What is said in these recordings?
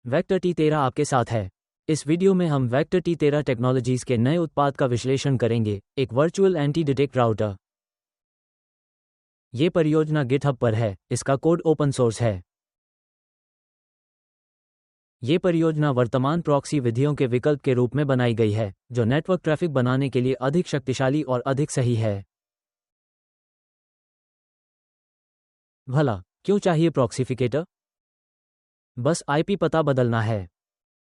Vector T13 आपके साथ है। इस वीडियो में हम वेक्टर T13 टेक्नोलॉजीज के नए उत्पाद का विश्लेषण करेंगे, एक वर्चुअल एंटी डिटेक्ट राउटर। ये परियोजना गिटहब पर है, इसका कोड ओपन सोर्स है। ये परियोजना वर्तमान प्रॉक्सी विधियों के विकल्प के रूप में बनाई गई है, जो नेटवर्क ट्रैफिक बनाने के लिए अधिक शक्तिशाली और अधिक सही है। भला क्यों चाहिए प्रॉक्सिफिकेटर? बस आईपी पता बदलना है।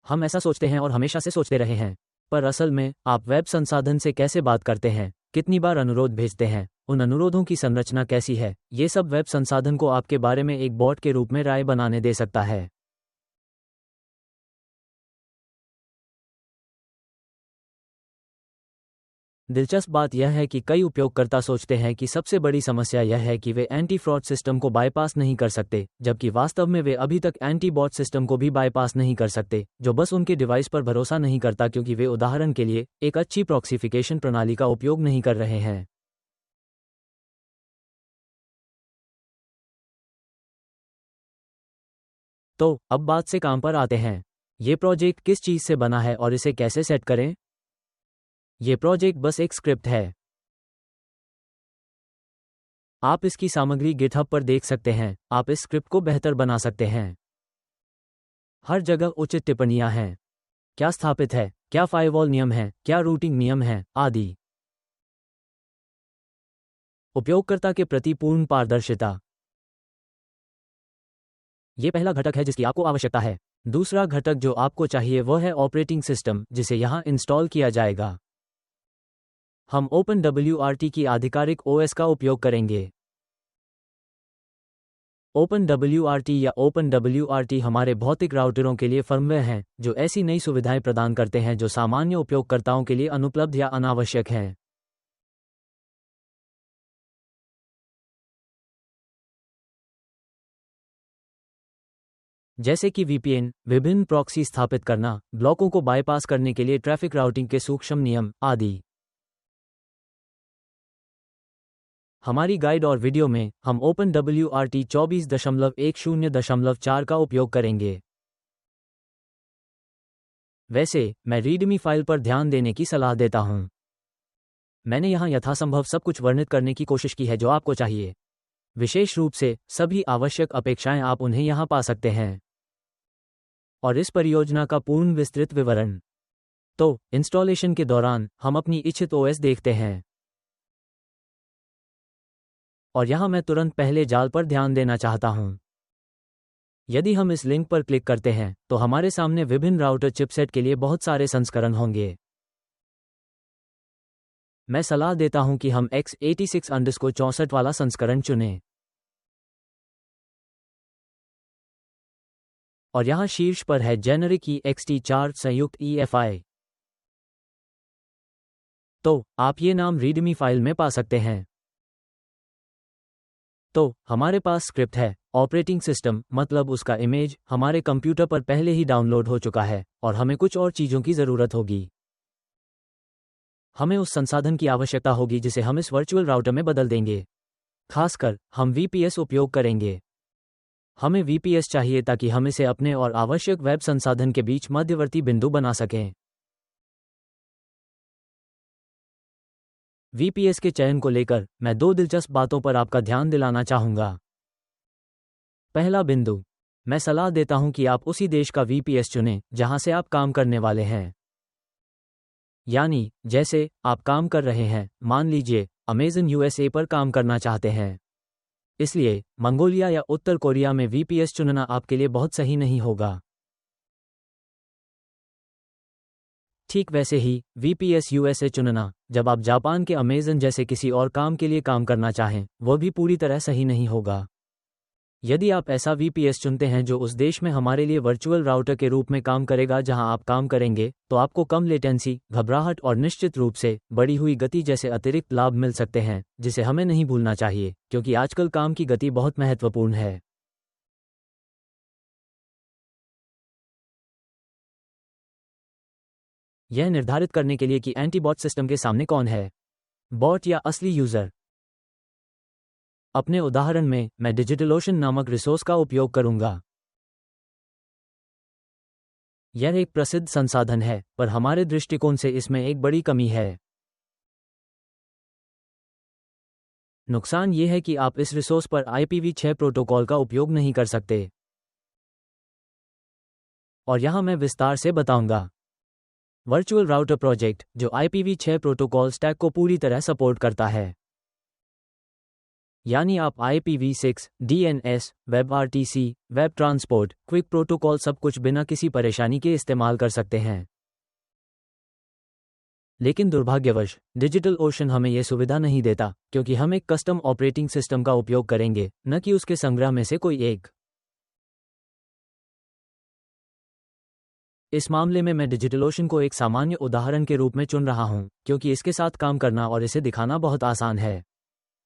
हम ऐसा सोचते हैं और हमेशा से सोचते रहे हैं, पर असल में आप वेब संसाधन से कैसे बात करते हैं, कितनी बार अनुरोध भेजते हैं, उन अनुरोधों की संरचना कैसी है, ये सब वेब संसाधन को आपके बारे में एक बॉट के रूप में राय बनाने दे सकता है। दिलचस्प बात यह है कि कई उपयोगकर्ता सोचते हैं कि सबसे बड़ी समस्या यह है कि वे एंटी फ्रॉड सिस्टम को बाईपास नहीं कर सकते, जबकि वास्तव में वे अभी तक एंटी बॉट सिस्टम को भी बाईपास नहीं कर सकते, जो बस उनके डिवाइस पर भरोसा नहीं करता क्योंकि वे उदाहरण के लिए एक अच्छी प्रॉक्सिफिकेशन प्रणाली का उपयोग नहीं कर रहे हैं। तो अब बात से काम पर आते हैं। ये प्रोजेक्ट किस चीज़ से बना है और इसे कैसे सेट करें? ये प्रोजेक्ट बस एक स्क्रिप्ट है। आप इसकी सामग्री गिटहब पर देख सकते हैं। आप इस स्क्रिप्ट को बेहतर बना सकते हैं। हर जगह उचित टिप्पणियां हैं। क्या स्थापित है, क्या फायरवॉल नियम है, क्या रूटिंग नियम है, आदि। उपयोगकर्ता के प्रति पूर्ण पारदर्शिता। यह पहला घटक है जिसकी आपको आवश्यकता है। दूसरा घटक जो आपको चाहिए वह है ऑपरेटिंग सिस्टम, जिसे यहां इंस्टॉल किया जाएगा। हम OpenWRT की आधिकारिक OS का उपयोग करेंगे। OpenWRT या OpenWRT हमारे भौतिक राउटरों के लिए फर्मवेयर हैं, जो ऐसी नई सुविधाएं प्रदान करते हैं जो सामान्य उपयोगकर्ताओं के लिए अनुपलब्ध या अनावश्यक हैं। जैसे कि VPN, विभिन्न प्रॉक्सी स्थापित करना, ब्लॉकों को बाईपास करने के लिए ट्रैफिक राउटिंग के सूक्ष्म नियम, आदि। हमारी गाइड और वीडियो में हम OpenWRT 24.10.4 का उपयोग करेंगे। वैसे मैं रीडमी फाइल पर ध्यान देने की सलाह देता हूं। मैंने यहां यथासंभव सब कुछ वर्णित करने की कोशिश की है जो आपको चाहिए। विशेष रूप से सभी आवश्यक अपेक्षाएं आप उन्हें यहां पा सकते हैं। और इस परियोजना का पूर्ण विस्तृत विवरण। तो इंस्टॉलेशन के दौरान हम अपनी इच्छित OS देखते हैं। और यहां मैं तुरंत पहले जाल पर ध्यान देना चाहता हूं। यदि हम इस लिंक पर क्लिक करते हैं तो हमारे सामने विभिन्न राउटर चिपसेट के लिए बहुत सारे संस्करण होंगे। मैं सलाह देता हूं कि हम x86_64 वाला संस्करण चुनें। और यहां शीर्ष पर है जेनेरिक ext4 संयुक्त EFI। तो आप ये नाम रीडमी फाइल में पा सकते हैं। तो हमारे पास स्क्रिप्ट है। ऑपरेटिंग सिस्टम मतलब उसका इमेज हमारे कंप्यूटर पर पहले ही डाउनलोड हो चुका है और हमें कुछ और चीज़ों की ज़रूरत होगी। हमें उस संसाधन की आवश्यकता होगी जिसे हम इस वर्चुअल राउटर में बदल देंगे। खासकर हम VPS उपयोग करेंगे। हमें VPS चाहिए ताकि हम इसे अपने और आवश्यक वेब संसाधन के बीच मध्यवर्ती बिंदु बना सकें। VPS के चयन को लेकर मैं दो दिलचस्प बातों पर आपका ध्यान दिलाना चाहूँगा। पहला बिंदु, मैं सलाह देता हूं कि आप उसी देश का VPS चुनें जहां से आप काम करने वाले हैं। यानी जैसे आप काम कर रहे हैं, मान लीजिए अमेज़न USA पर काम करना चाहते हैं। इसलिए मंगोलिया या उत्तर कोरिया में VPS चुनना आपके लिए बहुत सही नहीं होगा। ठीक वैसे ही VPS USA चुनना जब आप जापान के अमेज़न जैसे किसी और काम के लिए काम करना चाहें, वह भी पूरी तरह सही नहीं होगा। यदि आप ऐसा VPS चुनते हैं जो उस देश में हमारे लिए वर्चुअल राउटर के रूप में काम करेगा जहां आप काम करेंगे, तो आपको कम लेटेंसी, घबराहट और निश्चित रूप से बढ़ी हुई गति जैसे अतिरिक्त लाभ मिल सकते हैं, जिसे हमें नहीं भूलना चाहिए, क्योंकि आजकल काम की गति बहुत महत्वपूर्ण है। यह निर्धारित करने के लिए कि एंटी-बॉट सिस्टम के सामने कौन है, बॉट या असली यूजर। अपने उदाहरण में मैं डिजिटलोशन नामक रिसोर्स का उपयोग करूंगा। यह एक प्रसिद्ध संसाधन है, पर हमारे दृष्टिकोण से इसमें एक बड़ी कमी है। नुकसान ये है कि आप इस रिसोर्स पर IPv6 प्रोटोकॉल का उपयोग नहीं कर सकते। और यहाँ मैं विस्तार से बताऊंगा। वर्चुअल राउटर प्रोजेक्ट, जो IPv6 प्रोटोकॉल स्टैक को पूरी तरह सपोर्ट करता है। यानी आप IPv6, DNS, WebRTC, web transport, quick protocol सब कुछ बिना किसी परेशानी के इस्तेमाल कर सकते हैं। लेकिन दुर्भाग्यवश डिजिटल ओशन हमें यह सुविधा नहीं देता, क्योंकि हम एक कस्टम ऑपरेटिंग सिस्टम का उपयोग करेंगे, न कि उसके संग्रह में से कोई एक। इस मामले में मैं डिजिटल ओशन को एक सामान्य उदाहरण के रूप में चुन रहा हूं, क्योंकि इसके साथ काम करना और इसे दिखाना बहुत आसान है।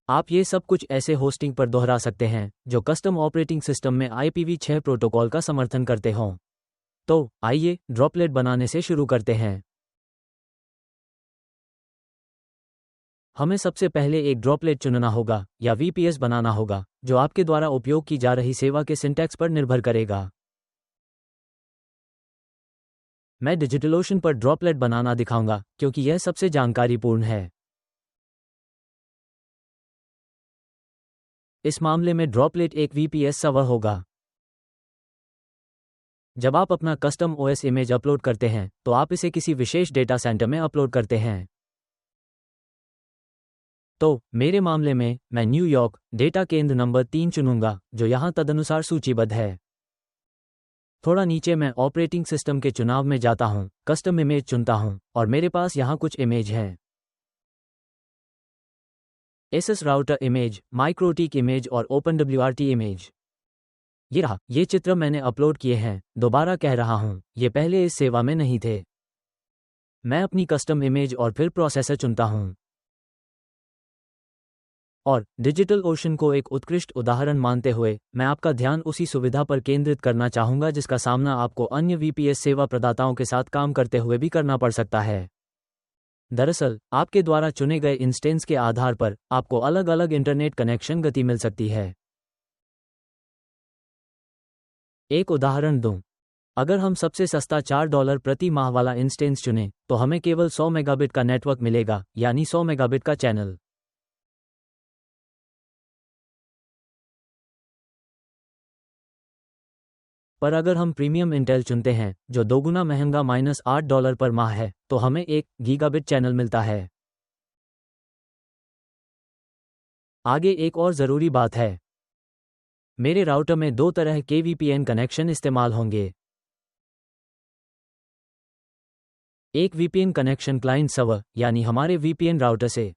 आप ये सब कुछ ऐसे होस्टिंग पर दोहरा सकते हैं जो कस्टम ऑपरेटिंग सिस्टम में IPv6 प्रोटोकॉल का समर्थन करते हों। तो आइए ड्रॉपलेट बनाने से शुरू करते हैं। हमें सबसे पहले एक ड्रॉपलेट चुनना होगा या VPS बनाना होगा, जो आपके द्वारा उपयोग की जा रही सेवा के सिंटैक्स पर निर्भर करेगा। मैं डिजिटलओशन पर ड्रॉपलेट बनाना दिखाऊंगा, क्योंकि यह सबसे जानकारीपूर्ण है। इस मामले में ड्रॉपलेट एक VPS सर्वर होगा। जब आप अपना कस्टम OS इमेज अपलोड करते हैं, तो आप इसे किसी विशेष डेटा सेंटर में अपलोड करते हैं। तो मेरे मामले में मैं न्यूयॉर्क डेटा केंद्र नंबर 3 चुनूंगा, जो यहां तदनुसार सूचीबद्ध है। थोड़ा नीचे मैं ऑपरेटिंग सिस्टम के चुनाव में जाता हूं, कस्टम इमेज चुनता हूं, और मेरे पास यहां कुछ इमेज हैं। SS router image, MikroTik image और OpenWRT इमेज। ये रहा, ये चित्र मैंने अपलोड किए हैं। दोबारा कह रहा हूं, ये पहले इस सेवा में नहीं थे। मैं अपनी कस्टम इमेज और फिर प्रोसेसर चुनता हूं। और डिजिटल ओशन को एक उत्कृष्ट उदाहरण मानते हुए, मैं आपका ध्यान उसी सुविधा पर केंद्रित करना चाहूंगा जिसका सामना आपको अन्य VPS सेवा प्रदाताओं के साथ काम करते हुए भी करना पड़ सकता है। दरअसल, आपके द्वारा चुने गए इंस्टेंस के आधार पर आपको अलग अलग इंटरनेट कनेक्शन गति मिल सकती है। एक उदाहरण दूं, अगर हम सबसे सस्ता $4 प्रति माह वाला इंस्टेंस चुनें, तो हमें केवल 100 मेगाबिट का नेटवर्क मिलेगा, यानी 100 मेगाबिट का चैनल। पर अगर हम प्रीमियम इंटेल चुनते हैं, जो दोगुना महंगा -$8 पर माह है, तो हमें 1 गीगाबिट चैनल मिलता है। आगे एक और ज़रूरी बात है। मेरे राउटर में 2 तरह के VPN कनेक्शन इस्तेमाल होंगे। एक VPN कनेक्शन क्लाइंट सर्वर, यानी हमारे VPN राउटर से।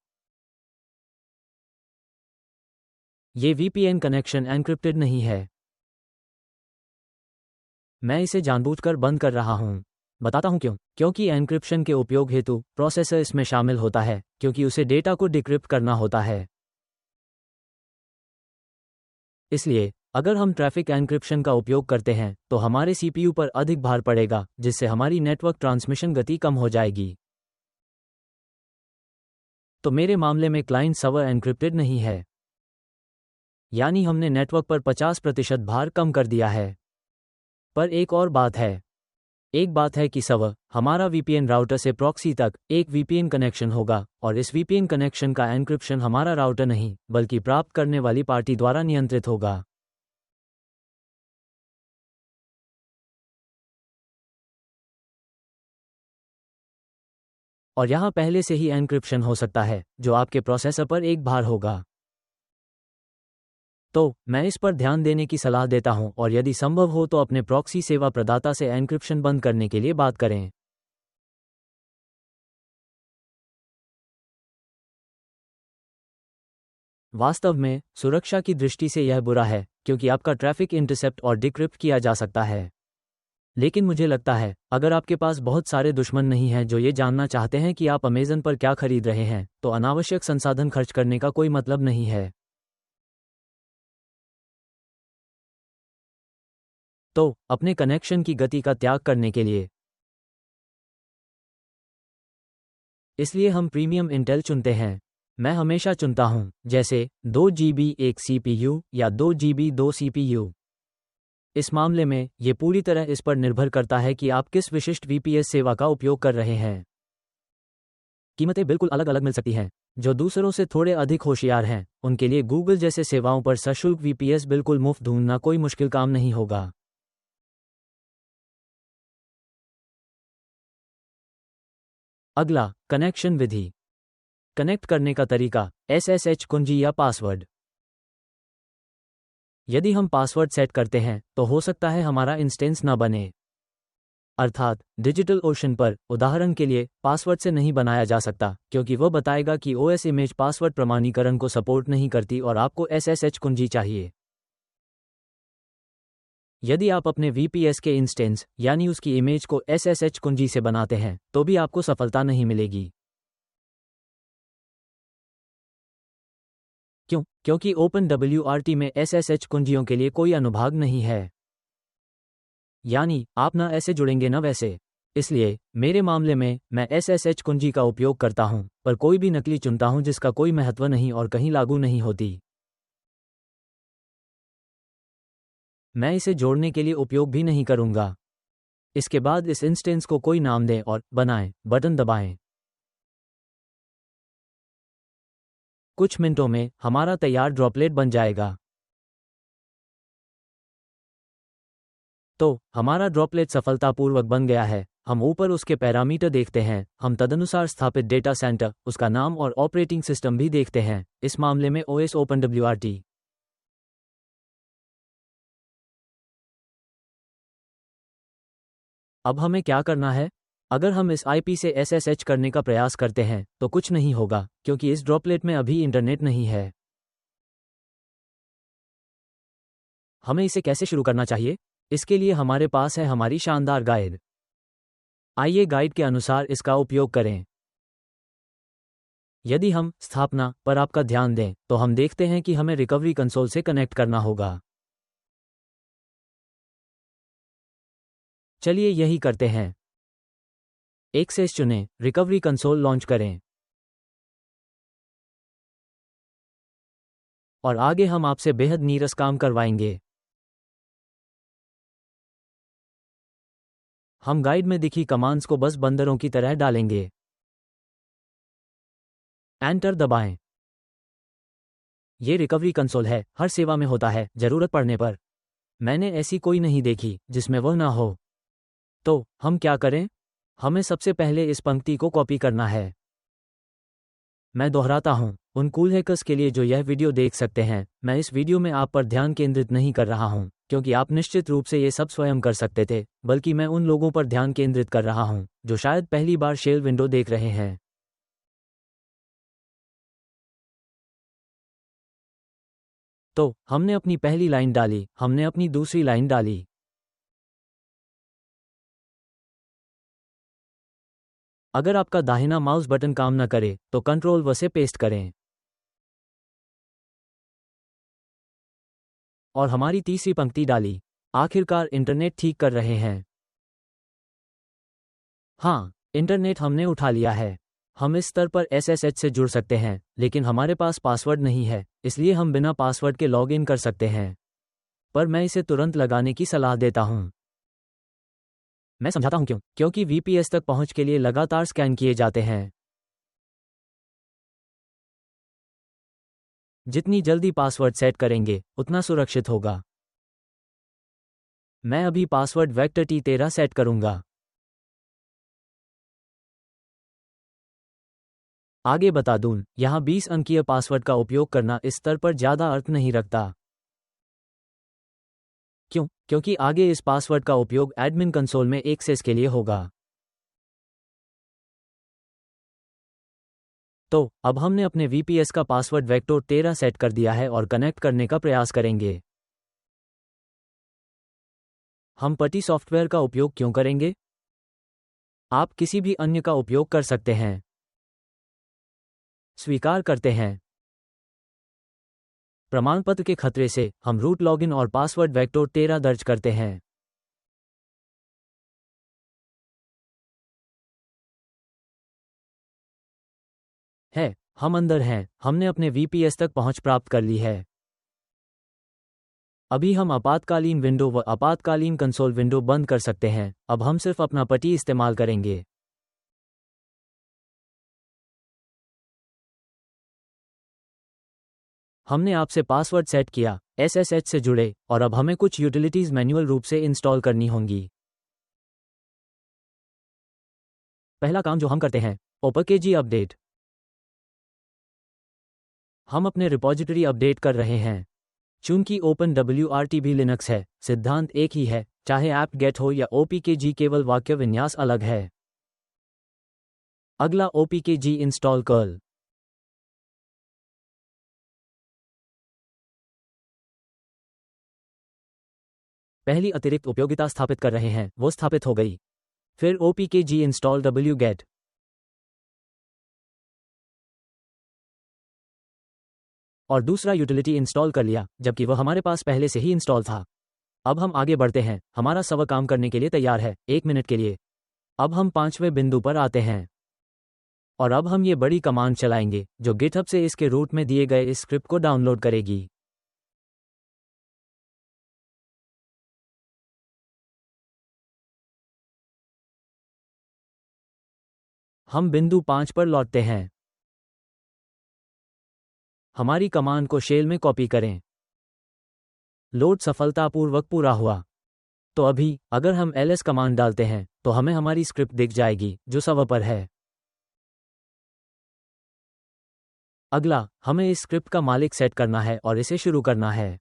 ये VPN कनेक्शन एन्क्रिप्टेड नहीं है। मैं इसे जानबूझकर बंद कर रहा हूं। बताता हूं क्यों। क्योंकि एन्क्रिप्शन के उपयोग हेतु प्रोसेसर इसमें शामिल होता है, क्योंकि उसे डेटा को डिक्रिप्ट करना होता है। इसलिए अगर हम ट्रैफिक एन्क्रिप्शन का उपयोग करते हैं, तो हमारे CPU पर अधिक भार पड़ेगा, जिससे हमारी नेटवर्क ट्रांसमिशन गति कम हो जाएगी। तो मेरे मामले में क्लाइंट सर्वर एन्क्रिप्टेड नहीं है, यानी हमने नेटवर्क पर 50% भार कम कर दिया है। पर एक और बात है। एक बात है कि सर्वर, हमारा VPN राउटर से प्रॉक्सी तक एक VPN कनेक्शन होगा, और इस VPN कनेक्शन का एन्क्रिप्शन हमारा राउटर नहीं, बल्कि प्राप्त करने वाली पार्टी द्वारा नियंत्रित होगा। और यहाँ पहले से ही एन्क्रिप्शन हो सकता है, जो आपके प्रोसेसर पर एक भार होगा। तो मैं इस पर ध्यान देने की सलाह देता हूं, और यदि संभव हो तो अपने प्रॉक्सी सेवा प्रदाता से एन्क्रिप्शन बंद करने के लिए बात करें। वास्तव में सुरक्षा की दृष्टि से यह बुरा है, क्योंकि आपका ट्रैफिक इंटरसेप्ट और डिक्रिप्ट किया जा सकता है। लेकिन मुझे लगता है, अगर आपके पास बहुत सारे दुश्मन नहीं हैं जो ये जानना चाहते हैं कि आप अमेज़न पर क्या खरीद रहे हैं, तो अनावश्यक संसाधन खर्च करने का कोई मतलब नहीं है। तो अपने कनेक्शन की गति का त्याग करने के लिए, इसलिए हम प्रीमियम इंटेल चुनते हैं। मैं हमेशा चुनता हूं, जैसे 2 GB 1 CPU या 2 GB 2 CPU। इस मामले में ये पूरी तरह इस पर निर्भर करता है कि आप किस विशिष्ट VPS सेवा का उपयोग कर रहे हैं। कीमतें बिल्कुल अलग अलग मिल सकती हैं। जो दूसरों से थोड़े अधिक होशियार हैं, उनके लिए गूगल जैसे सेवाओं पर सशुल्क VPS बिल्कुल मुफ्त ढूंढना कोई मुश्किल काम नहीं होगा। अगला, कनेक्शन विधि। कनेक्ट करने का तरीका, SSH कुंजी या पासवर्ड। यदि हम पासवर्ड सेट करते हैं तो हो सकता है हमारा इंस्टेंस न बने। अर्थात डिजिटल ओशन पर, उदाहरण के लिए, पासवर्ड से नहीं बनाया जा सकता, क्योंकि वह बताएगा कि OS इमेज पासवर्ड प्रमाणीकरण को सपोर्ट नहीं करती और आपको SSH कुंजी चाहिए। यदि आप अपने VPS के इंस्टेंस यानी उसकी इमेज को SSH कुंजी से बनाते हैं तो भी आपको सफलता नहीं मिलेगी। क्यों? क्योंकि OpenWRT में SSH कुंजियों के लिए कोई अनुभाग नहीं है। यानी आप ना ऐसे जुड़ेंगे ना वैसे। इसलिए मेरे मामले में मैं SSH कुंजी का उपयोग करता हूं, पर कोई भी नकली चुनता हूं जिसका कोई महत्व नहीं और कहीं लागू नहीं होती। मैं इसे जोड़ने के लिए उपयोग भी नहीं करूंगा। इसके बाद इस इंस्टेंस को कोई नाम दें और बनाएं बटन दबाएं। कुछ मिनटों में हमारा तैयार ड्रॉपलेट बन जाएगा। तो हमारा ड्रॉपलेट सफलतापूर्वक बन गया है। हम ऊपर उसके पैरामीटर देखते हैं। हम तदनुसार स्थापित डेटा सेंटर, उसका नाम और ऑपरेटिंग सिस्टम भी देखते हैं, इस मामले में OS OpenWRT। अब हमें क्या करना है? अगर हम इस IP से SSH करने का प्रयास करते हैं तो कुछ नहीं होगा, क्योंकि इस ड्रॉपलेट में अभी इंटरनेट नहीं है। हमें इसे कैसे शुरू करना चाहिए? इसके लिए हमारे पास है हमारी शानदार गाइड। आइए गाइड के अनुसार इसका उपयोग करें। यदि हम स्थापना पर आपका ध्यान दें तो हम देखते हैं कि हमें रिकवरी कंसोल से कनेक्ट करना होगा। चलिए यही करते हैं। एक्सेस चुनें, रिकवरी कंसोल लॉन्च करें। और आगे हम आपसे बेहद नीरस काम करवाएंगे। हम गाइड में दिखी कमांड्स को बस बंदरों की तरह डालेंगे। एंटर दबाएं। ये रिकवरी कंसोल है, हर सेवा में होता है, जरूरत पड़ने पर। मैंने ऐसी कोई नहीं देखी जिसमें वह ना हो। तो हम क्या करें? हमें सबसे पहले इस पंक्ति को कॉपी करना है। मैं दोहराता हूं, उन कूल हैकर्स के लिए जो यह वीडियो देख सकते हैं, मैं इस वीडियो में आप पर ध्यान केंद्रित नहीं कर रहा हूं, क्योंकि आप निश्चित रूप से ये सब स्वयं कर सकते थे, बल्कि मैं उन लोगों पर ध्यान केंद्रित कर रहा हूं जो शायद पहली बार शेल विंडो देख रहे हैं। तो हमने अपनी पहली लाइन डाली, हमने अपनी दूसरी लाइन डाली। अगर आपका दाहिना माउस बटन काम न करे तो कंट्रोल व से पेस्ट करें। और हमारी तीसरी पंक्ति डाली। आखिरकार इंटरनेट ठीक कर रहे हैं। हाँ, इंटरनेट हमने उठा लिया है। हम इस स्तर पर SSH से जुड़ सकते हैं, लेकिन हमारे पास पासवर्ड नहीं है, इसलिए हम बिना पासवर्ड के लॉग इन कर सकते हैं। पर मैं इसे तुरंत लगाने की सलाह देता हूं। मैं समझाता हूं क्यों। क्योंकि VPS तक पहुंच के लिए लगातार स्कैन किए जाते हैं। जितनी जल्दी पासवर्ड सेट करेंगे उतना सुरक्षित होगा। मैं अभी पासवर्ड वेक्टर T13 सेट करूंगा। आगे बता दूं, यहां 20 अंकीय पासवर्ड का उपयोग करना इस स्तर पर ज्यादा अर्थ नहीं रखता। क्यों? क्योंकि आगे इस पासवर्ड का उपयोग एडमिन कंसोल में एक्सेस के लिए होगा। तो अब हमने अपने VPS का पासवर्ड वेक्टर 13 सेट कर दिया है और कनेक्ट करने का प्रयास करेंगे। हम पटी सॉफ्टवेयर का उपयोग क्यों करेंगे? आप किसी भी अन्य का उपयोग कर सकते हैं। स्वीकार करते हैं। प्रमाणपत्र के खतरे से हम रूट लॉगिन और पासवर्ड वेक्टर 13 दर्ज करते हैं। हम अंदर हैं, हमने अपने VPS तक पहुंच प्राप्त कर ली है। अभी हम आपातकालीन विंडो व आपातकालीन कंसोल विंडो बंद कर सकते हैं। अब हम सिर्फ अपना पट्टी इस्तेमाल करेंगे। हमने आपसे पासवर्ड सेट किया, SSH से जुड़े, और अब हमें कुछ यूटिलिटीज मैन्युअल रूप से इंस्टॉल करनी होंगी। पहला काम जो हम करते हैं, OpenKG अपडेट। हम अपने रिपॉजिटरी अपडेट कर रहे हैं। चूंकि OpenWRT भी लिनक्स है, सिद्धांत एक ही है, चाहे apt-get हो या OPKG, केवल वाक्य विन्यास अलग है। अगला OPKG इंस्टॉल कर्ल। पहली अतिरिक्त उपयोगिता स्थापित कर रहे हैं, वो स्थापित हो गई। फिर OPKG इंस्टॉल wget। और दूसरा यूटिलिटी इंस्टॉल कर लिया, जबकि वह हमारे पास पहले से ही इंस्टॉल था। अब हम आगे बढ़ते हैं, हमारा सर्वर काम करने के लिए तैयार है, 1 मिनट के लिए। अब हम 5वें बिंदु पर आते हैं। और अब हम ये बड़ी कमांड चलाएंगे, जो गिटहब से इसके रूट में दिए गए इस स्क्रिप्ट को डाउनलोड करेगी। हम बिंदु 5 पर लौटते हैं। हमारी कमांड को शेल में कॉपी करें। लोड सफलतापूर्वक पूरा हुआ। तो अभी अगर हम ls कमांड डालते हैं तो हमें हमारी स्क्रिप्ट दिख जाएगी, जो सर्वर पर है। अगला, हमें इस स्क्रिप्ट का मालिक सेट करना है और इसे शुरू करना है।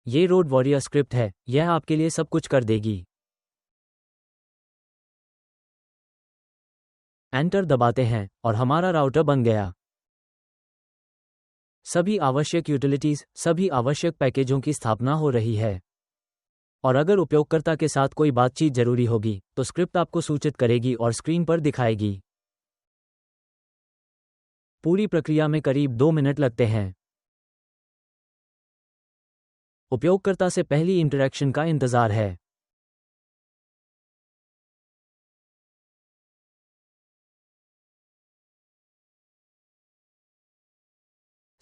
ये रोड वॉरियर स्क्रिप्ट है, यह आपके लिए सब कुछ कर देगी। एंटर दबाते हैं और हमारा राउटर बन गया। सभी आवश्यक यूटिलिटीज, सभी आवश्यक पैकेजों की स्थापना हो रही है। और अगर उपयोगकर्ता के साथ कोई बातचीत जरूरी होगी, तो स्क्रिप्ट आपको सूचित करेगी और स्क्रीन पर दिखाएगी। पूरी प्रक्रिया में करीब 2 मिनट लगते हैं। उपयोगकर्ता से पहली इंटरैक्शन का इंतजार है।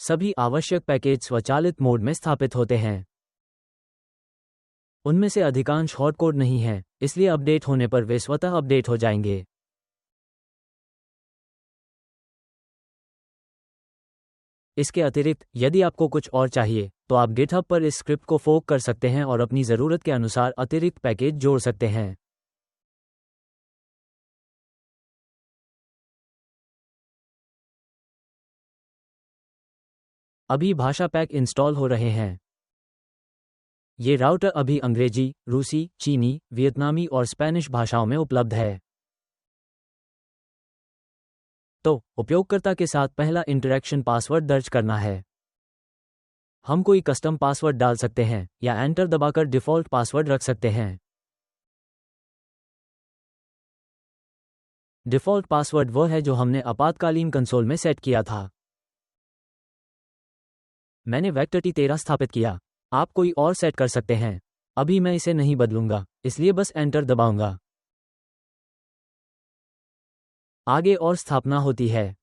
सभी आवश्यक पैकेज स्वचालित मोड में स्थापित होते हैं। उनमें से अधिकांश हॉट कोड नहीं हैं, इसलिए अपडेट होने पर वे स्वतः अपडेट हो जाएंगे। इसके अतिरिक्त, यदि आपको कुछ और चाहिए, तो आप गिटहब पर इस स्क्रिप्ट को फोक कर सकते हैं और अपनी ज़रूरत के अनुसार अतिरिक्त पैकेज जोड़ सकते हैं। अभी भाषा पैक इंस्टॉल हो रहे हैं। ये राउटर अभी अंग्रेजी, रूसी, चीनी, वियतनामी और स्पेनिश भाषाओं में उपलब्ध है। तो उपयोगकर्ता के साथ पहला इंटरैक्शन पासवर्ड दर्ज करना है। हम कोई कस्टम पासवर्ड डाल सकते हैं या एंटर दबाकर डिफ़ॉल्ट पासवर्ड रख सकते हैं। डिफ़ॉल्ट पासवर्ड वह है जो हमने आपातकालीन कंसोल में सेट किया था। मैंने वेक्टर T13 स्थापित किया। आप कोई और सेट कर सकते हैं। अभी मैं इसे नहीं बदलूंगा, इसलिए बस एंटर दबाऊंगा। आगे और स्थापना होती है।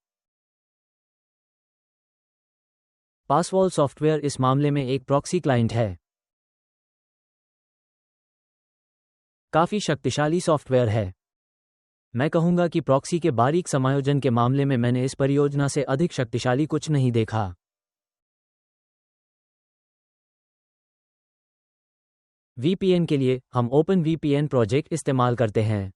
पासवॉल सॉफ्टवेयर इस मामले में एक प्रॉक्सी क्लाइंट है। काफी शक्तिशाली सॉफ्टवेयर है। मैं कहूंगा कि प्रॉक्सी के बारीक समायोजन के मामले में मैंने इस परियोजना से अधिक शक्तिशाली कुछ नहीं देखा। VPN के लिए हम OpenVPN प्रोजेक्ट इस्तेमाल करते हैं।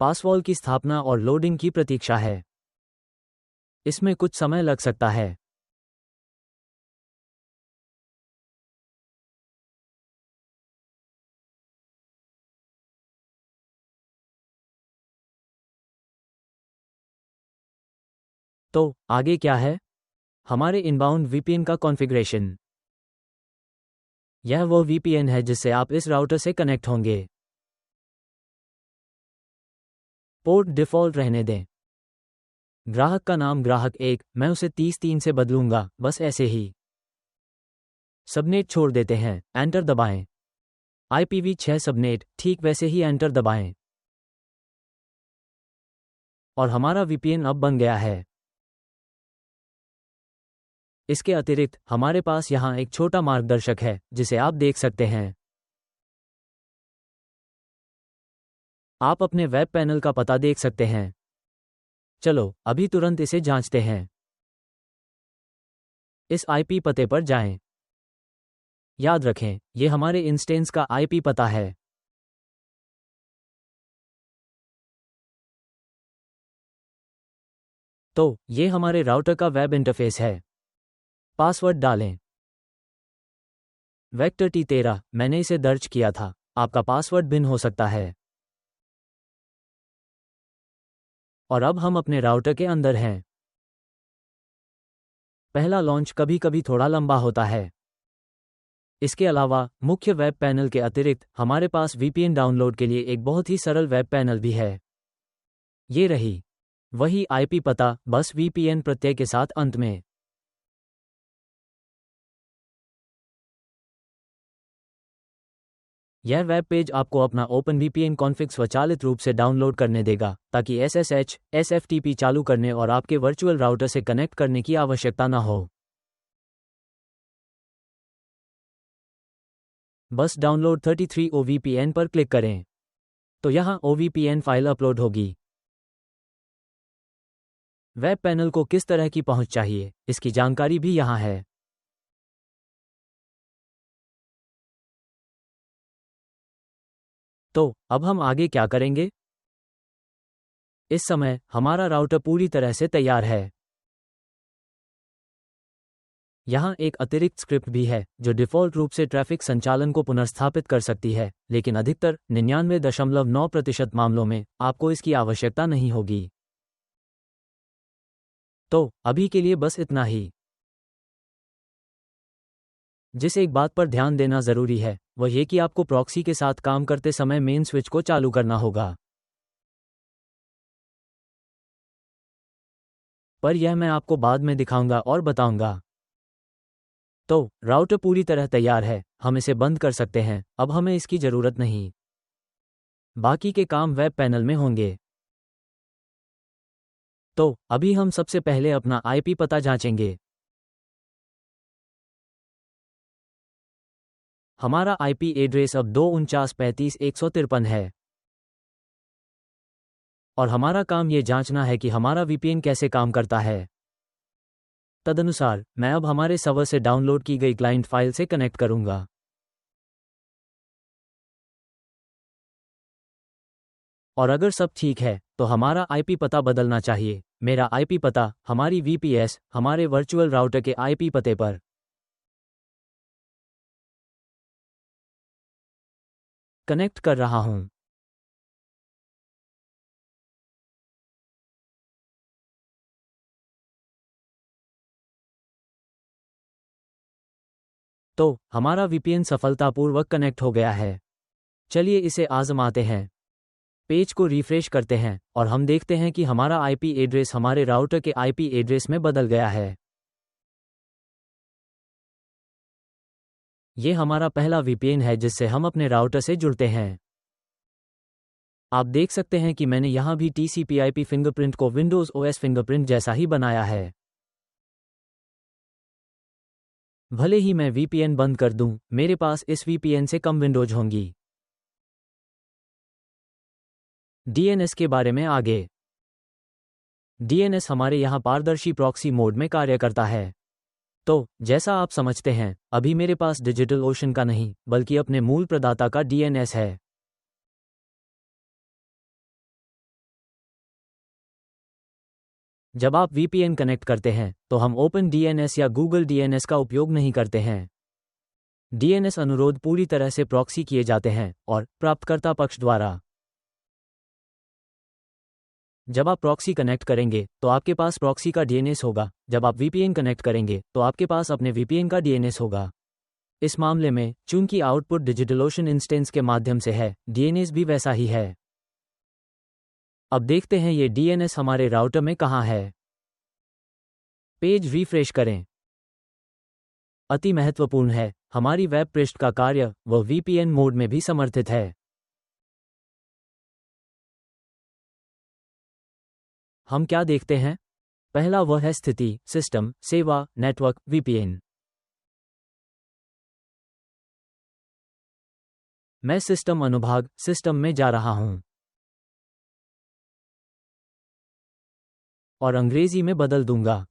पासवॉल की स्थापना और लोडिंग की प्रतीक्षा है। इसमें कुछ समय लग सकता है। तो आगे क्या है? हमारे इनबाउंड VPN का कॉन्फ़िगरेशन। यह वो VPN है जिससे आप इस राउटर से कनेक्ट होंगे। पोर्ट डिफ़ॉल्ट रहने दें। ग्राहक का नाम ग्राहक 1, मैं उसे 33 से बदलूंगा, बस ऐसे ही। सबनेट छोड़ देते हैं, एंटर दबाएं। IPv6 सबनेट, ठीक वैसे ही एंटर दबाएं। और हमारा VPN अब बन गया है। इसके अतिरिक्त हमारे पास यहाँ एक छोटा मार्गदर्शक है जिसे आप देख सकते हैं। आप अपने वेब पैनल का पता देख सकते हैं। चलो अभी तुरंत इसे जांचते हैं। इस IP पते पर जाएं। याद रखें, ये हमारे इंस्टेंस का IP पता है। तो ये हमारे राउटर का वेब इंटरफेस है। पासवर्ड डालें। वेक्टर T13, मैंने इसे दर्ज किया था। आपका पासवर्ड भिन्न हो सकता है। और अब हम अपने राउटर के अंदर हैं। पहला लॉन्च कभी कभी थोड़ा लंबा होता है। इसके अलावा मुख्य वेब पैनल के अतिरिक्त हमारे पास VPN डाउनलोड के लिए एक बहुत ही सरल वेब पैनल भी है। ये रही वही IP पता, बस VPN प्रत्यय के साथ अंत में। यह वेब पेज आपको अपना OpenVPN कॉन्फ़िग स्वचालित रूप से डाउनलोड करने देगा ताकि SSH, SFTP चालू करने और आपके वर्चुअल राउटर से कनेक्ट करने की आवश्यकता न हो। बस डाउनलोड 33 OVPN पर क्लिक करें। तो यहाँ OVPN फाइल अपलोड होगी। वेब पैनल को किस तरह की पहुंच चाहिए, इसकी जानकारी भी यहाँ है। तो अब हम आगे क्या करेंगे? इस समय हमारा राउटर पूरी तरह से तैयार है। यहाँ एक अतिरिक्त स्क्रिप्ट भी है जो डिफ़ॉल्ट रूप से ट्रैफ़िक संचालन को पुनर्स्थापित कर सकती है, लेकिन अधिकतर 99.9% मामलों में आपको इसकी आवश्यकता नहीं होगी। तो अभी के लिए बस इतना ही। जिस एक बात पर ध्यान देना ज़रूरी है वह ये कि आपको प्रॉक्सी के साथ काम करते समय मेन स्विच को चालू करना होगा। पर यह मैं आपको बाद में दिखाऊंगा और बताऊंगा। तो राउटर पूरी तरह तैयार है, हम इसे बंद कर सकते हैं। अब हमें इसकी ज़रूरत नहीं। बाकी के काम वेब पैनल में होंगे। तो अभी हम सबसे पहले अपना IP पता जांचेंगे। हमारा IP एड्रेस अब 249.35.153 है। और हमारा काम ये जांचना है कि हमारा VPN कैसे काम करता है। तदनुसार मैं अब हमारे सर्वर से डाउनलोड की गई क्लाइंट फाइल से कनेक्ट करूंगा। और अगर सब ठीक है तो हमारा IP पता बदलना चाहिए। मेरा IP पता हमारी VPS हमारे वर्चुअल राउटर के IP पते पर कनेक्ट कर रहा हूं। तो हमारा VPN सफलतापूर्वक कनेक्ट हो गया है। चलिए इसे आजमाते हैं। पेज को रिफ्रेश करते हैं और हम देखते हैं कि हमारा IP एड्रेस हमारे राउटर के IP एड्रेस में बदल गया है। ये हमारा पहला VPN है जिससे हम अपने राउटर से जुड़ते हैं। आप देख सकते हैं कि मैंने यहाँ भी TCP/IP फिंगरप्रिंट को Windows OS फिंगरप्रिंट जैसा ही बनाया है। भले ही मैं VPN बंद कर दूं, मेरे पास इस VPN से कम विंडोज होंगी। DNS के बारे में आगे। DNS हमारे यहाँ पारदर्शी प्रॉक्सी मोड में कार्य करता है। तो जैसा आप समझते हैं, अभी मेरे पास डिजिटल ओशन का नहीं बल्कि अपने मूल प्रदाता का DNS है। जब आप VPN कनेक्ट करते हैं तो हम OpenDNS या Google DNS का उपयोग नहीं करते हैं। DNS अनुरोध पूरी तरह से प्रॉक्सी किए जाते हैं और प्राप्तकर्ता पक्ष द्वारा। जब आप प्रॉक्सी कनेक्ट करेंगे तो आपके पास प्रॉक्सी का DNS होगा। जब आप VPN कनेक्ट करेंगे तो आपके पास अपने VPN का DNS होगा। इस मामले में चूंकि आउटपुट डिजिटलोशन इंस्टेंस के माध्यम से है, DNS भी वैसा ही है। अब देखते हैं ये DNS हमारे राउटर में कहाँ है। पेज रिफ्रेश करें। अति महत्वपूर्ण है, हमारी वेब पृष्ठ का कार्य वह VPN मोड में भी समर्थित है। हम क्या देखते हैं? पहला वह है स्थिति, सिस्टम, सेवा, नेटवर्क, VPN। मैं सिस्टम अनुभाग, सिस्टम में जा रहा हूं और अंग्रेजी में बदल दूंगा।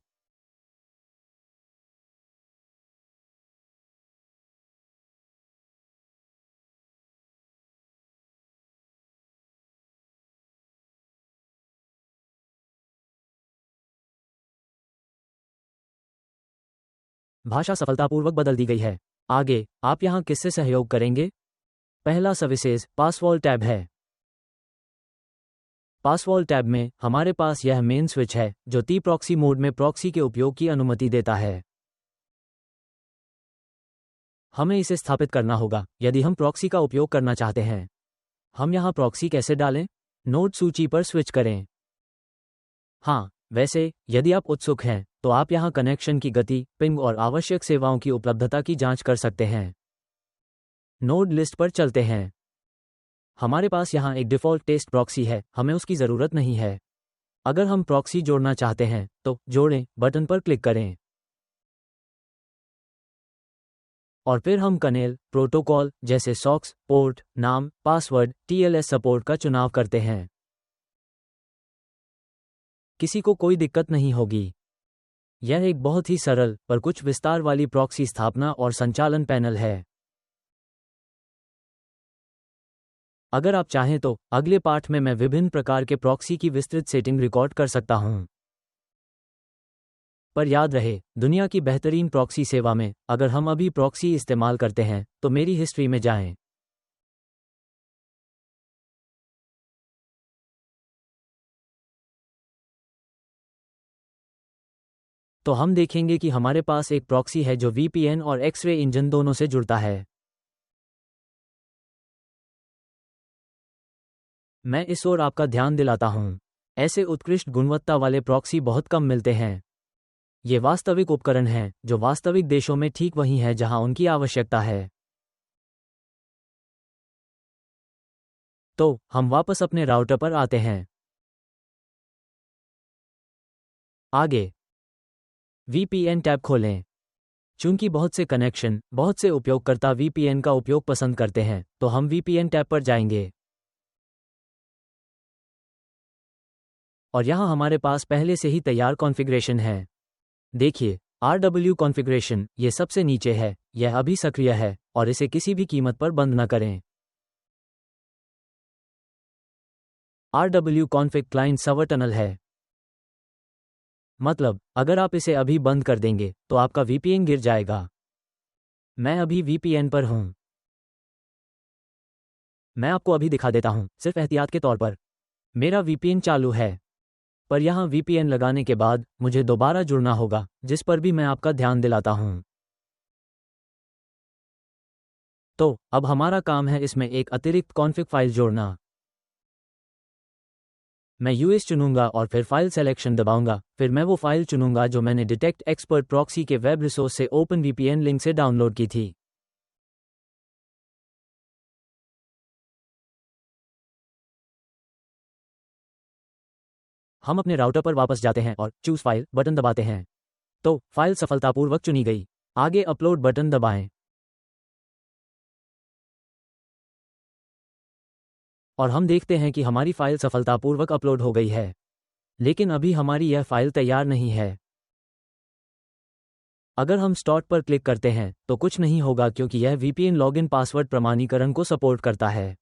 भाषा सफलतापूर्वक बदल दी गई है। आगे, आप यहां किससे सहयोग करेंगे? पहला सर्विसेज पासवर्ड टैब है। पासवर्ड टैब में हमारे पास यह मेन स्विच है जो T-प्रॉक्सी मोड में प्रॉक्सी के उपयोग की अनुमति देता है। हमें इसे स्थापित करना होगा यदि हम प्रॉक्सी का उपयोग करना चाहते हैं। हम यहां प्रॉक्सी कैसे डालें? नोड सूची पर स्विच करें। हाँ, वैसे यदि आप उत्सुक हैं तो आप यहां कनेक्शन की गति, पिंग और आवश्यक सेवाओं की उपलब्धता की जांच कर सकते हैं। नोड लिस्ट पर चलते हैं। हमारे पास यहां एक डिफ़ॉल्ट टेस्ट प्रॉक्सी है, हमें उसकी ज़रूरत नहीं है। अगर हम प्रॉक्सी जोड़ना चाहते हैं तो जोड़ें बटन पर क्लिक करें और फिर हम कनेल, प्रोटोकॉल जैसे सॉक्स, पोर्ट, नाम, पासवर्ड, TLS सपोर्ट का चुनाव करते हैं। किसी को कोई दिक्कत नहीं होगी। यह एक बहुत ही सरल पर कुछ विस्तार वाली प्रॉक्सी स्थापना और संचालन पैनल है। अगर आप चाहें तो अगले पाठ में मैं विभिन्न प्रकार के प्रॉक्सी की विस्तृत सेटिंग रिकॉर्ड कर सकता हूं। पर याद रहे, दुनिया की बेहतरीन प्रॉक्सी सेवा में अगर हम अभी प्रॉक्सी इस्तेमाल करते हैं तो मेरी हिस्ट्री में जाएं। तो हम देखेंगे कि हमारे पास एक प्रॉक्सी है जो VPN और एक्स-रे इंजन दोनों से जुड़ता है। मैं इस ओर आपका ध्यान दिलाता हूं। ऐसे उत्कृष्ट गुणवत्ता वाले प्रॉक्सी बहुत कम मिलते हैं। ये वास्तविक उपकरण हैं जो वास्तविक देशों में ठीक वही हैं जहां उनकी आवश्यकता है। तो हम वापस अपने राउटर पर आते हैं। आगे VPN टैब खोलें। चूंकि बहुत से कनेक्शन, बहुत से उपयोगकर्ता VPN का उपयोग पसंद करते हैं, तो हम VPN टैब पर जाएंगे। और यहां हमारे पास पहले से ही तैयार कॉन्फ़िगरेशन है। देखिए, RW कॉन्फ़िगरेशन ये सबसे नीचे है, यह अभी सक्रिय है और इसे किसी भी कीमत पर बंद न करें। RW config client server tunnel है। मतलब, अगर आप इसे अभी बंद कर देंगे तो आपका VPN गिर जाएगा। मैं अभी VPN पर हूं। मैं आपको अभी दिखा देता हूं, सिर्फ एहतियात के तौर पर। मेरा VPN चालू है। पर यहां VPN लगाने के बाद मुझे दोबारा जुड़ना होगा, जिस पर भी मैं आपका ध्यान दिलाता हूं। तो अब हमारा काम है इसमें एक अतिरिक्त कॉन्फ़िग फाइल जोड़ना। मैं US चुनूंगा और फिर फाइल सेलेक्शन दबाऊंगा, फिर मैं वो फाइल चुनूंगा जो मैंने डिटेक्ट एक्सपर्ट प्रॉक्सी के वेब रिसोर्स से OpenVPN लिंक से डाउनलोड की थी। हम अपने राउटर पर वापस जाते हैं और चूज फाइल बटन दबाते हैं। तो फाइल सफलतापूर्वक चुनी गई। आगे अपलोड बटन दबाएं और हम देखते हैं कि हमारी फाइल सफलतापूर्वक अपलोड हो गई है। लेकिन अभी हमारी यह फाइल तैयार नहीं है। अगर हम स्टार्ट पर क्लिक करते हैं तो कुछ नहीं होगा क्योंकि यह VPN लॉगिन पासवर्ड प्रमाणीकरण को सपोर्ट करता है।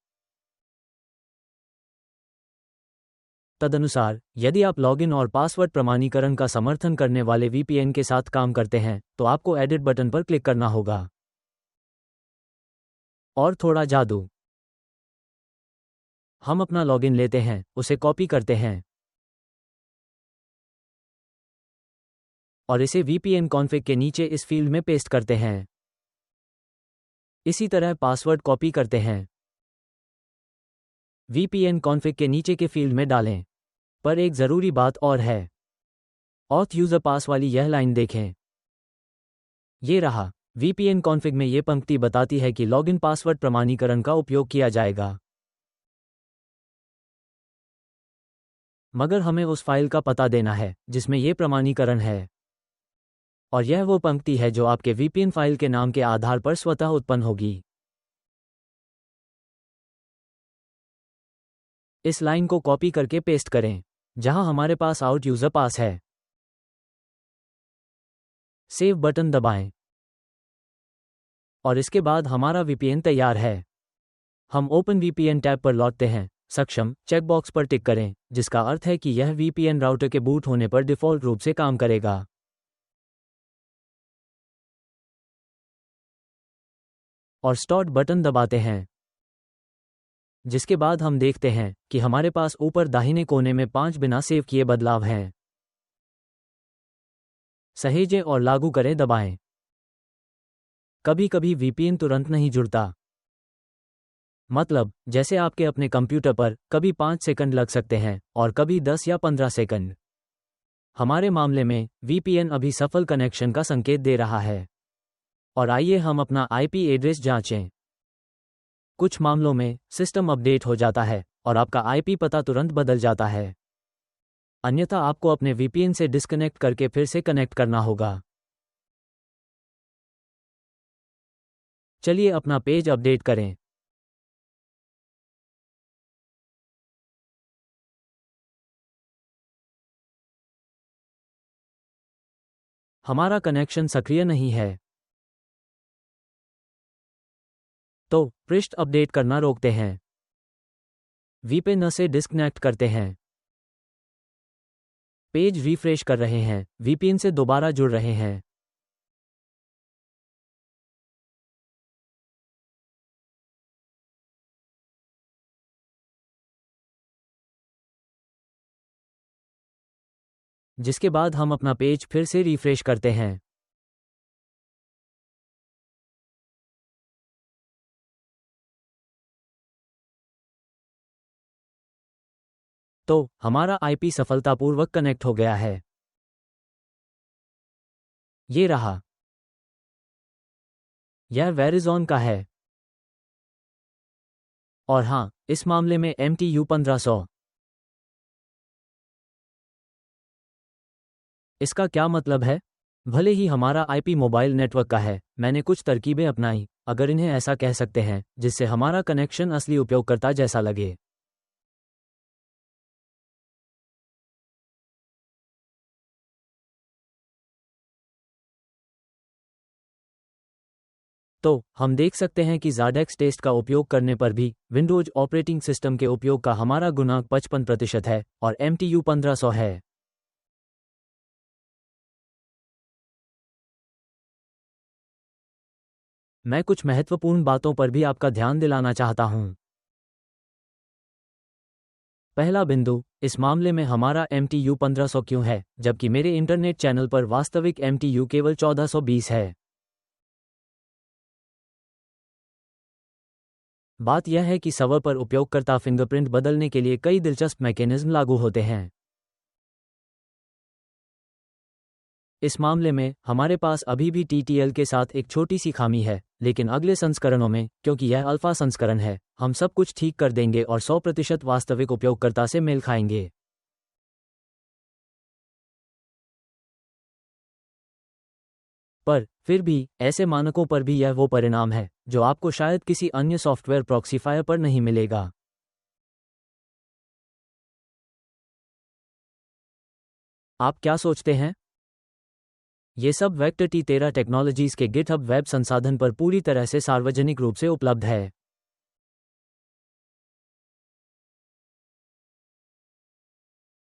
तदनुसार, यदि आप लॉगिन और पासवर्ड प्रमाणीकरण का समर्थन करने वाले VPN के साथ काम करते हैं तो आपको एडिट बटन पर क्लिक करना होगा। और थोड़ा जादू। हम अपना लॉगिन लेते हैं, उसे कॉपी करते हैं और इसे VPN कॉन्फ़िग के नीचे इस फील्ड में पेस्ट करते हैं। इसी तरह पासवर्ड कॉपी करते हैं, VPN कॉन्फ़िग के नीचे के फील्ड में डालें। पर एक ज़रूरी बात और है। ऑथ यूज़र पास वाली यह लाइन देखें। ये रहा। VPN कॉन्फ़िग में ये पंक्ति बताती है कि लॉगिन पासवर्ड प्रमाणीकरण का उपयोग किया जाएगा, मगर हमें उस फाइल का पता देना है जिसमें ये प्रमाणीकरण है, और यह वो पंक्ति है जो आपके VPN फाइल के नाम के आधार पर स्वतः उत्पन्न होगी। इस लाइन को कॉपी करके पेस्ट करें जहां हमारे पास आउट यूजर पास है। सेव बटन दबाएं और इसके बाद हमारा VPN तैयार है। हम ओपन VPN टैब पर लौटते हैं। सक्षम चेकबॉक्स पर टिक करें, जिसका अर्थ है कि यह VPN राउटर के बूट होने पर डिफ़ॉल्ट रूप से काम करेगा। और स्टार्ट बटन दबाते हैं, जिसके बाद हम देखते हैं कि हमारे पास ऊपर दाहिने कोने में 5 बिना सेव किए बदलाव हैं। सहेजें और लागू करें दबाएं। कभी कभी VPN तुरंत नहीं जुड़ता, मतलब जैसे आपके अपने कंप्यूटर पर कभी 5 सेकंड लग सकते हैं और कभी 10 या 15 सेकंड। हमारे मामले में VPN अभी सफल कनेक्शन का संकेत दे रहा है। और आइए हम अपना IP एड्रेस जांचें। कुछ मामलों में सिस्टम अपडेट हो जाता है और आपका IP पता तुरंत बदल जाता है। अन्यथा आपको अपने VPN से डिस्कनेक्ट करके फिर से कनेक्ट करना होगा। चलिए अपना पेज अपडेट करें। हमारा कनेक्शन सक्रिय नहीं है, तो पृष्ठ अपडेट करना रोकते हैं। VPN से डिस्कनेक्ट करते हैं। पेज रिफ्रेश कर रहे हैं, VPN से दोबारा जुड़ रहे हैं। जिसके बाद हम अपना पेज फिर से रिफ्रेश करते हैं। तो हमारा IP सफलतापूर्वक कनेक्ट हो गया है। ये रहा। यह वेरिज़ॉन का है। और हाँ, इस मामले में MTU 1500। इसका क्या मतलब है? भले ही हमारा IP मोबाइल नेटवर्क का है, मैंने कुछ तरकीबें अपनाई, अगर इन्हें ऐसा कह सकते हैं, जिससे हमारा कनेक्शन असली उपयोगकर्ता जैसा लगे। तो हम देख सकते हैं कि ज़ाडेक्स टेस्ट का उपयोग करने पर भी विंडोज ऑपरेटिंग सिस्टम के उपयोग का हमारा गुणांक 55% है और MTU 1500 है। मैं कुछ महत्वपूर्ण बातों पर भी आपका ध्यान दिलाना चाहता हूं। पहला बिंदु, इस मामले में हमारा MTU 1500 क्यों है, जबकि मेरे इंटरनेट चैनल पर वास्तविक MTU केवल 1420 है। बात यह है कि सर्वर पर उपयोगकर्ता फिंगरप्रिंट बदलने के लिए कई दिलचस्प मैकेनिज्म लागू होते हैं। इस मामले में हमारे पास अभी भी TTL के साथ एक छोटी सी खामी है, लेकिन अगले संस्करणों में, क्योंकि यह अल्फा संस्करण है, हम सब कुछ ठीक कर देंगे और 100% वास्तविक उपयोगकर्ता से मेल खाएंगे। पर फिर भी ऐसे मानकों पर भी यह वो परिणाम है जो आपको शायद किसी अन्य सॉफ्टवेयर प्रॉक्सीफायर पर नहीं मिलेगा। आप क्या सोचते हैं? ये सब वेक्टर T13 टेक्नोलॉजीज के गिटहब वेब संसाधन पर पूरी तरह से सार्वजनिक रूप से उपलब्ध है।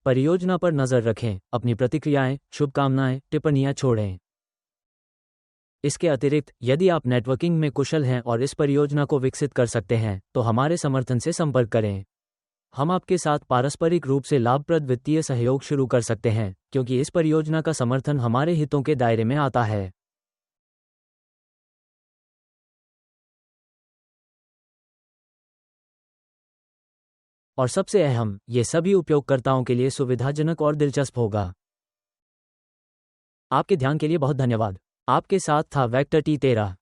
परियोजना पर नज़र रखें, अपनी प्रतिक्रियाएं, शुभकामनाएं, टिप्पणियां छोड़ें। इसके अतिरिक्त, यदि आप नेटवर्किंग में कुशल हैं और इस परियोजना को विकसित कर सकते हैं, तो हमारे समर्थन से संपर्क करें। हम आपके साथ पारस्परिक रूप से लाभप्रद वित्तीय सहयोग शुरू कर सकते हैं, क्योंकि इस परियोजना का समर्थन हमारे हितों के दायरे में आता है। और सबसे अहम, ये सभी उपयोगकर्ताओं के लिए सुविधाजनक और दिलचस्प होगा। आपके ध्यान के लिए बहुत धन्यवाद। आपके साथ था वेक्टर T13।